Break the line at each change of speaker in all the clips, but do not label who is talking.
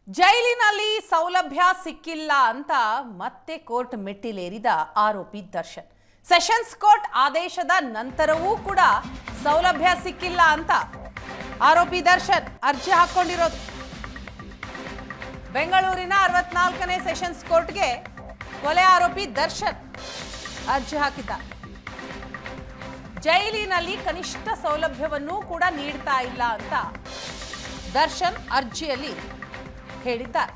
ಜೈಲಿನಲ್ಲಿ ಸೌಲಭ್ಯ ಸಿಕ್ಕಿಲ್ಲ ಅಂತ ಮತ್ತೆ ಕೋರ್ಟ್ ಮೆಟ್ಟಿಲೇರಿದ ಆರೋಪಿ ದರ್ಶನ್. ಸೆಷನ್ಸ್ ಕೋರ್ಟ್ ಆದೇಶದ ನಂತರವೂ ಕೂಡ ಸೌಲಭ್ಯ ಸಿಕ್ಕಿಲ್ಲ ಅಂತ ಆರೋಪಿ ದರ್ಶನ್ ಅರ್ಜಿ ಹಾಕೊಂಡಿರೋದು. ಬೆಂಗಳೂರಿನ 64ನೇ ಸೆಷನ್ಸ್ ಕೋರ್ಟ್ಗೆ ಕೊಲೆ ಆರೋಪಿ ದರ್ಶನ್ ಅರ್ಜಿ ಹಾಕಿದ್ದಾರೆ. ಜೈಲಿನಲ್ಲಿ ಕನಿಷ್ಠ ಸೌಲಭ್ಯವನ್ನು ಕೂಡ ನೀಡ್ತಾ ಇಲ್ಲ ಅಂತ ದರ್ಶನ್ ಅರ್ಜಿಯಲ್ಲಿ ಹೇಳಿದ್ದಾರೆ.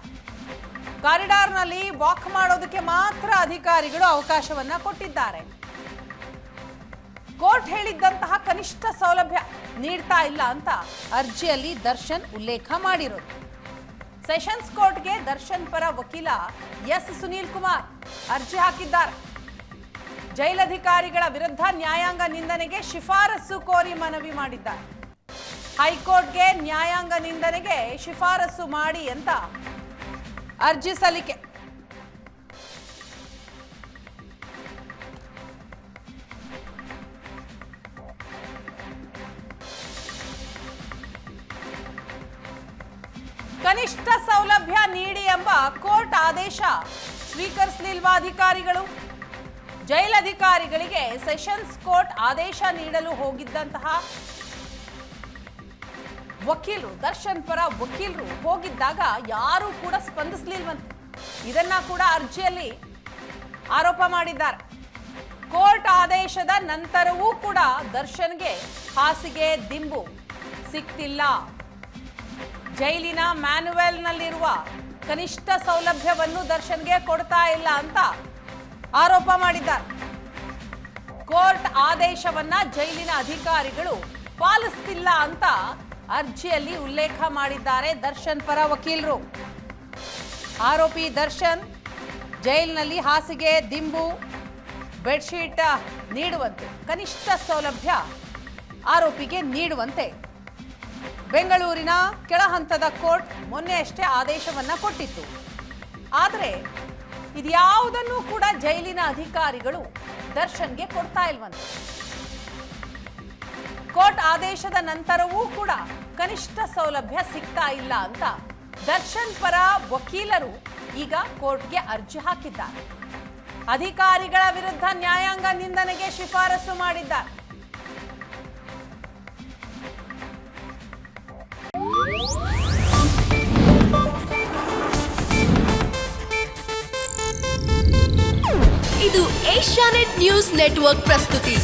ಕಾರಿಡಾರ್ನಲ್ಲಿ ವಾಕ್ ಮಾಡೋದಕ್ಕೆ ಮಾತ್ರ ಅಧಿಕಾರಿಗಳು ಅವಕಾಶವನ್ನ ಕೊಟ್ಟಿದ್ದಾರೆ. ಕೋರ್ಟ್ ಹೇಳಿದ್ದಂತಹ ಕನಿಷ್ಠ ಸೌಲಭ್ಯ ನೀಡ್ತಾ ಇಲ್ಲ ಅಂತ ಅರ್ಜಿಯಲ್ಲಿ ದರ್ಶನ್ ಉಲ್ಲೇಖ ಮಾಡಿರೋದು. ಸೆಷನ್ಸ್ ಕೋರ್ಟ್ಗೆ ದರ್ಶನ್ ಪರ ವಕೀಲ ಎಸ್ ಸುನೀಲ್ ಕುಮಾರ್ ಅರ್ಜಿ ಹಾಕಿದ್ದಾರೆ. ಜೈಲಧಿಕಾರಿಗಳ ವಿರುದ್ಧ ನ್ಯಾಯಾಂಗ ನಿಂದನೆಗೆ ಶಿಫಾರಸು ಕೋರಿ ಮನವಿ ಮಾಡಿದ್ದಾರೆ. ಹೈಕೋರ್ಟ್ಗೆ ನ್ಯಾಯಾಂಗ ನಿಂದನೆಗೆ ಶಿಫಾರಸು ಮಾಡಿ ಅಂತ ಅರ್ಜಿ ಸಲ್ಲಿಕೆ. ಕನಿಷ್ಠ ಸೌಲಭ್ಯ ನೀಡಿ ಎಂಬ ಕೋರ್ಟ್ ಆದೇಶ ಸ್ವೀಕರಿಸಲಿಲ್ವಾ ಅಧಿಕಾರಿಗಳು? ಜೈಲಧಿಕಾರಿಗಳಿಗೆ ಸೆಷನ್ಸ್ ಕೋರ್ಟ್ ಆದೇಶ ನೀಡಲು ಹೋಗಿದ್ದಂತಹ ವಕೀಲರು, ದರ್ಶನ್ ಪರ ವಕೀಲರು ಹೋಗಿದ್ದಾಗ ಯಾರೂ ಕೂಡ ಸ್ಪಂದಿಸಲಿಲ್ವಂತೆ. ಇದನ್ನ ಕೂಡ ಅರ್ಜಿಯಲ್ಲಿ ಆರೋಪ ಮಾಡಿದ್ದಾರೆ. ಕೋರ್ಟ್ ಆದೇಶದ ನಂತರವೂ ಕೂಡ ದರ್ಶನ್ಗೆ ಹಾಸಿಗೆ ದಿಂಬು ಸಿಕ್ತಿಲ್ಲ. ಜೈಲಿನ ಮ್ಯಾನ್ಯುವಲ್ನಲ್ಲಿರುವ ಕನಿಷ್ಠ ಸೌಲಭ್ಯವನ್ನು ದರ್ಶನ್ಗೆ ಕೊಡ್ತಾ ಇಲ್ಲ ಅಂತ ಆರೋಪ ಮಾಡಿದ್ದಾರೆ. ಕೋರ್ಟ್ ಆದೇಶವನ್ನ ಜೈಲಿನ ಅಧಿಕಾರಿಗಳು ಪಾಲಿಸ್ತಿಲ್ಲ ಅಂತ ಅರ್ಜಿಯಲ್ಲಿ ಉಲ್ಲೇಖ ಮಾಡಿದ್ದಾರೆ ದರ್ಶನ್ ಪರ ವಕೀಲರು. ಆರೋಪಿ ದರ್ಶನ್ ಜೈಲಿನಲ್ಲಿ ಹಾಸಿಗೆ ದಿಂಬು ಬೆಡ್ಶೀಟ್ ನೀಡುವಂತೆ, ಕನಿಷ್ಠ ಸೌಲಭ್ಯ ಆರೋಪಿಗೆ ನೀಡುವಂತೆ ಬೆಂಗಳೂರಿನ ಕೆಳಹಂತದ ಕೋರ್ಟ್ ಮೊನ್ನೆ ಅಷ್ಟೇ ಆದೇಶವನ್ನ ಕೊಟ್ಟಿತ್ತು. ಆದರೆ ಇದ್ಯಾವುದನ್ನು ಕೂಡ ಜೈಲಿನ ಅಧಿಕಾರಿಗಳು ದರ್ಶನ್ಗೆ ಕೊಡ್ತಾ ಇಲ್ವಂತೆ. ಕೋರ್ಟ್ ಆದೇಶದ ನಂತರವೂ ಕೂಡ ಕನಿಷ್ಠ ಸೌಲಭ್ಯ ಸಿಗ್ತಾ ಇಲ್ಲ ಅಂತ ದರ್ಶನ್ ಪರ ವಕೀಲರು ಈಗ ಕೋರ್ಟ್ಗೆ ಅರ್ಜಿ ಹಾಕಿದ್ದಾರೆ. ಅಧಿಕಾರಿಗಳ ವಿರುದ್ಧ ನ್ಯಾಯಾಂಗ ನಿಂದನೆಗೆ ಶಿಫಾರಸು ಮಾಡಿದ್ದಾರೆ.
ಇದು ಏಷ್ಯಾನೆಟ್ ನ್ಯೂಸ್ ನೆಟ್ವರ್ಕ್ ಪ್ರಸ್ತುತಿ.